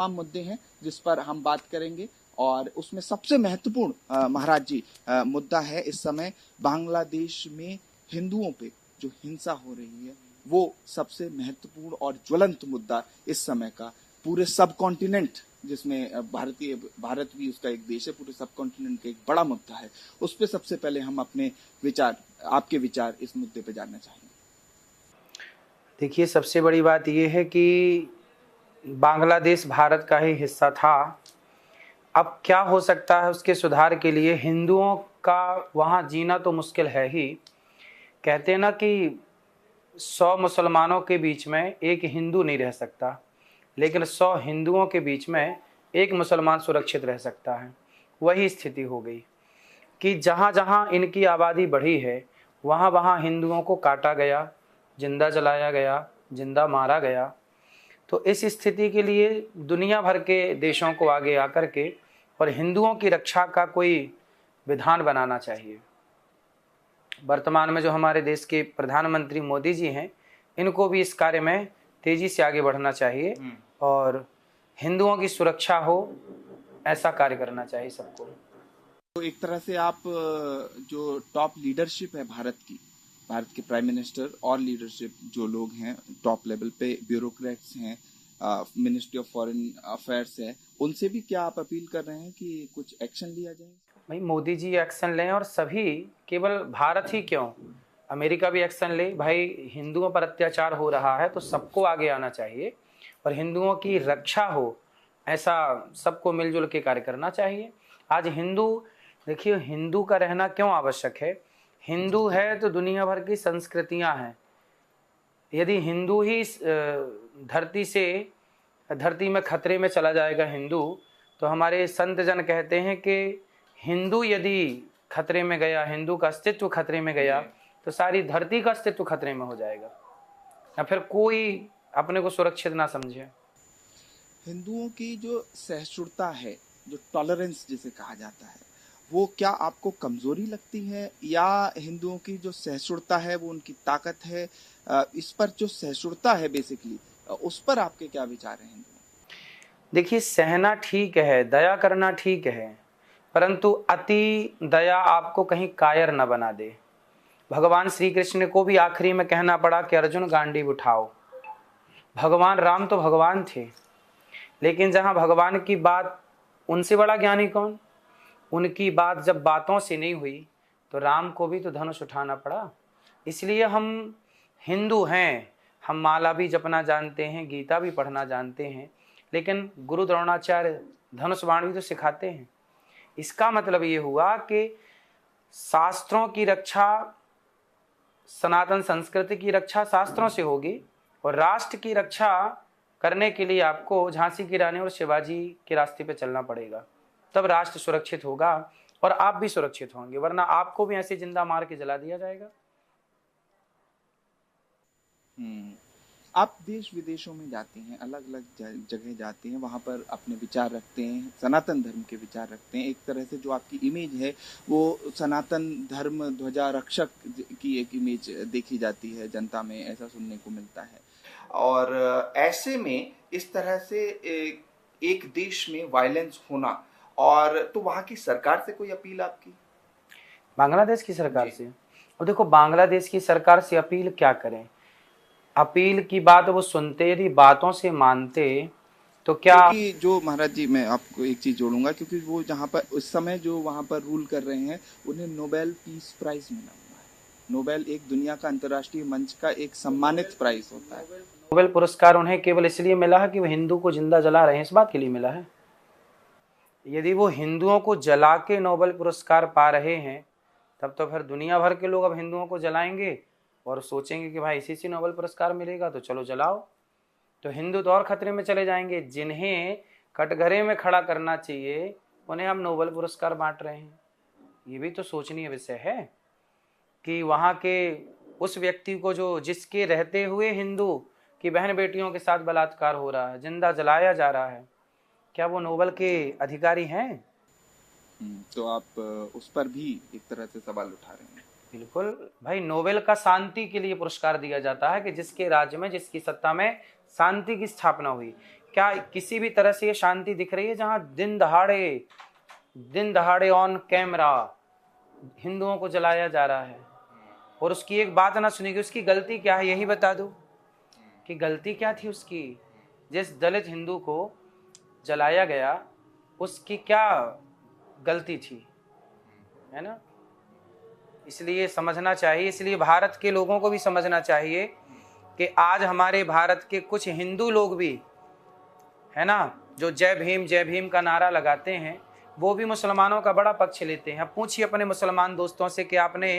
तमाम मुद्दे हैं जिस पर हम बात करेंगे और उसमें सबसे महत्वपूर्ण महाराज जी मुद्दा है इस समय बांग्लादेश में हिंदुओं पे जो हिंसा हो रही है वो सबसे महत्वपूर्ण और ज्वलंत मुद्दा इस समय का पूरे सब कॉन्टिनेंट जिसमें भारत भी उसका एक देश है, पूरे सब कॉन्टिनेंट का एक बड़ा मुद्दा है। उस पर सबसे पहले हम अपने विचार, आपके विचार इस मुद्दे पे जानना चाहेंगे। देखिए, सबसे बड़ी बात यह है कि बांग्लादेश भारत का ही हिस्सा था। अब क्या हो सकता है उसके सुधार के लिए? हिंदुओं का वहाँ जीना तो मुश्किल है ही। कहते हैं ना कि 100 मुसलमानों के बीच में एक हिंदू नहीं रह सकता, लेकिन 100 हिंदुओं के बीच में एक मुसलमान सुरक्षित रह सकता है। वही स्थिति हो गई कि जहाँ जहाँ इनकी आबादी बढ़ी है वहाँ वहाँ हिंदुओं को काटा गया, जिंदा जलाया गया, जिंदा मारा गया। तो इस स्थिति के लिए दुनिया भर के देशों को आगे आकर के और हिंदुओं की रक्षा का कोई विधान बनाना चाहिए। वर्तमान में जो हमारे देश के प्रधानमंत्री मोदी जी हैं, इनको भी इस कार्य में तेजी से आगे बढ़ना चाहिए और हिंदुओं की सुरक्षा हो, ऐसा कार्य करना चाहिए सबको। तो एक तरह से आप जो टॉप लीडरशिप है भारत के प्राइम मिनिस्टर और लीडरशिप जो लोग हैं टॉप लेवल पे, ब्यूरोक्रेट्स हैं, मिनिस्ट्री ऑफ फॉरेन अफेयर्स है, उनसे भी क्या आप अपील कर रहे हैं कि कुछ एक्शन लिया जाए? भाई, मोदी जी एक्शन लें और सभी, केवल भारत ही क्यों, अमेरिका भी एक्शन ले। भाई, हिंदुओं पर अत्याचार हो रहा है तो सबको आगे आना चाहिए और हिंदुओं की रक्षा हो, ऐसा सबको मिलजुल के कार्य करना चाहिए। आज हिंदू, देखिए, हिंदू का रहना क्यों आवश्यक है? हिंदू है तो दुनिया भर की संस्कृतियां हैं। यदि हिंदू ही धरती में खतरे में चला जाएगा हिंदू, तो हमारे संत जन कहते हैं कि हिंदू यदि खतरे में गया, हिंदू का अस्तित्व खतरे में गया, तो सारी धरती का अस्तित्व खतरे में हो जाएगा या फिर कोई अपने को सुरक्षित ना समझे। हिंदुओं की जो सहिष्णुता है, जो टॉलरेंस जिसे कहा जाता है, वो क्या आपको कमजोरी लगती है या हिंदुओं की जो सहिष्णुता है वो उनकी ताकत है? इस पर जो सहिष्णुता है बेसिकली, उस पर आपके क्या विचार हैं हिंदुओं? देखिए, सहना ठीक है, दया करना ठीक है, परंतु अति दया आपको कहीं कायर न बना दे। भगवान श्री कृष्ण को भी आखिरी में कहना पड़ा कि अर्जुन गांडीव उठाओ। भगवान राम तो भगवान थे, लेकिन जहां भगवान की बात, उनसे बड़ा ज्ञानी कौन? उनकी बात जब बातों से नहीं हुई तो राम को भी तो धनुष उठाना पड़ा। इसलिए हम हिंदू हैं, हम माला भी जपना जानते हैं, गीता भी पढ़ना जानते हैं, लेकिन गुरु द्रोणाचार्य धनुष बाण भी तो सिखाते हैं। इसका मतलब ये हुआ कि शास्त्रों की रक्षा, सनातन संस्कृति की रक्षा शास्त्रों से होगी और राष्ट्र की रक्षा करने के लिए आपको झांसी की रानी और शिवाजी के रास्ते पे चलना पड़ेगा, तब राष्ट्र सुरक्षित होगा और आप भी सुरक्षित होंगे, वरना आपको भी ऐसे जिंदा मार के जला दिया जाएगा। आप देश विदेशों में जाते हैं, अलग अलग जगह जाते हैं, वहां पर अपने विचार रखते हैं, सनातन धर्म के विचार रखते हैं। एक तरह से जो आपकी इमेज है वो सनातन धर्म ध्वजा रक्षक की एक इमेज देखी जाती है जनता में, ऐसा सुनने को मिलता है। और ऐसे में इस तरह से एक देश में वायलेंस होना, और तो वहां की सरकार से कोई अपील आपकी? बांग्लादेश की सरकार से? और देखो, बांग्लादेश की सरकार से अपील क्या करें? अपील की बात वो सुनते, यदि बातों से मानते तो क्या? क्योंकि जो महाराज जी, मैं आपको एक चीज जोड़ूंगा, क्योंकि वो जहाँ पर उस समय जो वहां पर रूल कर रहे हैं उन्हें नोबेल पीस प्राइज मिला हुआ है। नोबेल एक दुनिया का अंतर्राष्ट्रीय मंच का एक सम्मानित प्राइज होता है। नोबेल पुरस्कार उन्हें केवल इसलिए मिला है कि वो हिंदू को जिंदा जला रहे हैं, इस बात के लिए मिला है। यदि वो हिंदुओं को जला के नोबेल पुरस्कार पा रहे हैं, तब तो फिर दुनिया भर के लोग अब हिंदुओं को जलाएंगे और सोचेंगे कि भाई इसी से नोबेल पुरस्कार मिलेगा, तो चलो जलाओ। तो हिंदू तो और खतरे में चले जाएंगे। जिन्हें कटघरे में खड़ा करना चाहिए उन्हें हम नोबेल पुरस्कार बांट रहे हैं। ये भी तो सोचनीय विषय है कि वहाँ के उस व्यक्ति को जो, जिसके रहते हुए हिंदू की बहन बेटियों के साथ बलात्कार हो रहा है, जिंदा जलाया जा रहा है, क्या वो नोबेल के अधिकारी हैं? तो आप उस पर भी एक तरह से सवाल उठा रहे हैं। बिल्कुल भाई, नोबेल का शांति के लिए पुरस्कार दिया जाता है कि जिसके राज्य में, जिसकी सत्ता में शांति की स्थापना हुई। क्या किसी भी तरह से ये शांति दिख रही है जहां दिन दहाड़े ऑन कैमरा हिंदुओं को जलाया जा रहा है और उसकी एक बात ना सुनेगी? उसकी गलती क्या है यही बता दो कि गलती क्या थी उसकी। जिस दलित हिंदू को जलाया गया उसकी क्या गलती थी, है ना? इसलिए समझना चाहिए, इसलिए भारत के लोगों को भी समझना चाहिए कि आज हमारे भारत के कुछ हिंदू लोग भी, है ना, जो जय भीम का नारा लगाते हैं, वो भी मुसलमानों का बड़ा पक्ष लेते हैं। अब पूछिए अपने मुसलमान दोस्तों से कि आपने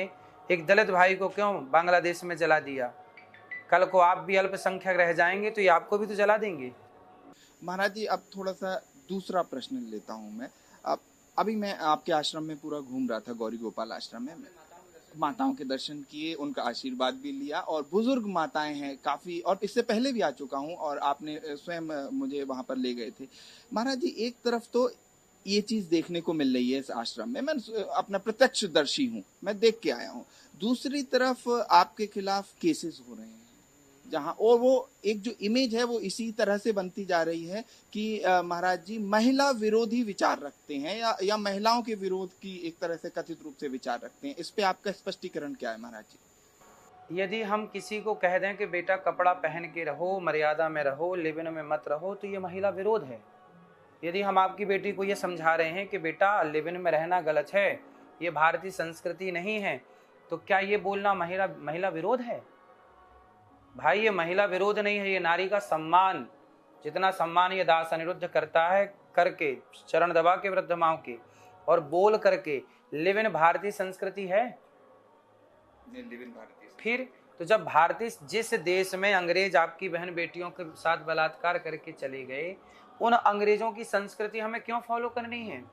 एक दलित भाई को क्यों बांग्लादेश में जला दिया? कल को आप भी अल्पसंख्यक रह जाएंगे तो ये आपको भी तो जला देंगे। महाराज जी, अब थोड़ा सा दूसरा प्रश्न लेता हूं मैं। अब अभी मैं आपके आश्रम में पूरा घूम रहा था, गौरी गोपाल आश्रम में। माताओं के दर्शन किए, उनका आशीर्वाद भी लिया, और बुजुर्ग माताएं हैं काफी, और इससे पहले भी आ चुका हूं और आपने स्वयं मुझे वहां पर ले गए थे। महाराज जी, एक तरफ तो ये चीज देखने को मिल रही है इस आश्रम में, मैं अपना प्रत्यक्षदर्शी हूं, मैं देख के आया हूं। दूसरी तरफ आपके खिलाफ केसेस हो रहे हैं जहां, और वो एक जो इमेज है वो इसी तरह से बनती जा रही है कि महाराज जी महिला विरोधी विचार रखते हैं, या महिलाओं के विरोध की एक तरह से कथित रूप से विचार रखते हैं। इस पे आपका स्पष्टीकरण क्या है महाराज जी? यदि हम किसी को कह दें कि बेटा कपड़ा पहन के रहो, मर्यादा में रहो, लिव इन में मत रहो, तो ये महिला विरोध है। यदि हम आपकी बेटी को ये समझा रहे हैं कि बेटा लिव इन में रहना गलत है, ये भारतीय संस्कृति नहीं है, तो क्या ये बोलना महिला विरोध है? भाई ये महिला विरोध नहीं है, ये नारी का सम्मान। जितना सम्मान ये दास अनिरुद्ध करता है, करके चरण दबा के वृद्धमाओं के और बोल करके, लिव इन भारतीय संस्कृति है। फिर तो जब भारतीय, जिस देश में अंग्रेज आपकी बहन बेटियों के साथ बलात्कार करके चले गए, उन अंग्रेजों की संस्कृति हमें क्यों फॉलो करनी है?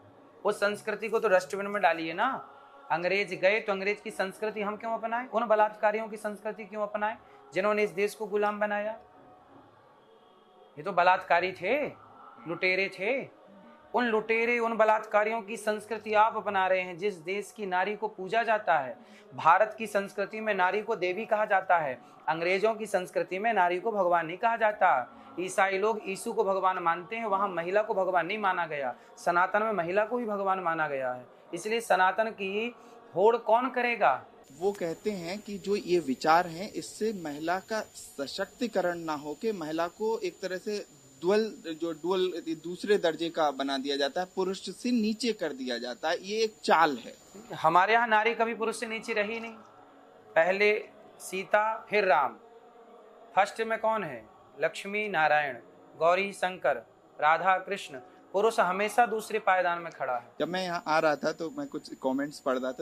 उस संस्कृति को तो डस्टबिन में डालिए ना। अंग्रेज गए तो अंग्रेज की संस्कृति हम क्यों अपनाएं? उन बलात्कारियों की संस्कृति क्यों अपनाएं जिन्होंने इस देश को गुलाम बनाया? ये तो बलात्कारी थे, लुटेरे थे। उन लुटेरे, उन बलात्कारियों की संस्कृति आप अपना रहे हैं। जिस देश की नारी को पूजा जाता है, भारत की संस्कृति में नारी को देवी कहा जाता है, अंग्रेजों की संस्कृति में नारी को भगवान नहीं कहा जाता। ईसाई लोग यीशु को भगवान मानते हैं, वहां महिला को भगवान नहीं माना गया। सनातन में महिला को भी भगवान माना गया है। इसलिए सनातन की होड़ कौन करेगा? वो कहते हैं कि जो ये विचार हैं, इससे महिला का सशक्तिकरण ना हो के महिला को एक तरह से डुअल दूसरे दर्जे का बना दिया जाता है, पुरुष से नीचे कर दिया जाता है। ये एक चाल है। हमारे यहाँ नारी कभी पुरुष से नीचे रही नहीं। पहले सीता, फिर राम। फर्स्ट में कौन है? लक्ष्मी नारायण, गौरी शंकर, राधा कृष्ण। पुरुष हमेशा दूसरे पायदान में खड़ा है। जब मैं यहाँ आ रहा था तो मैं कुछ कमेंट्स पढ़ रहा था,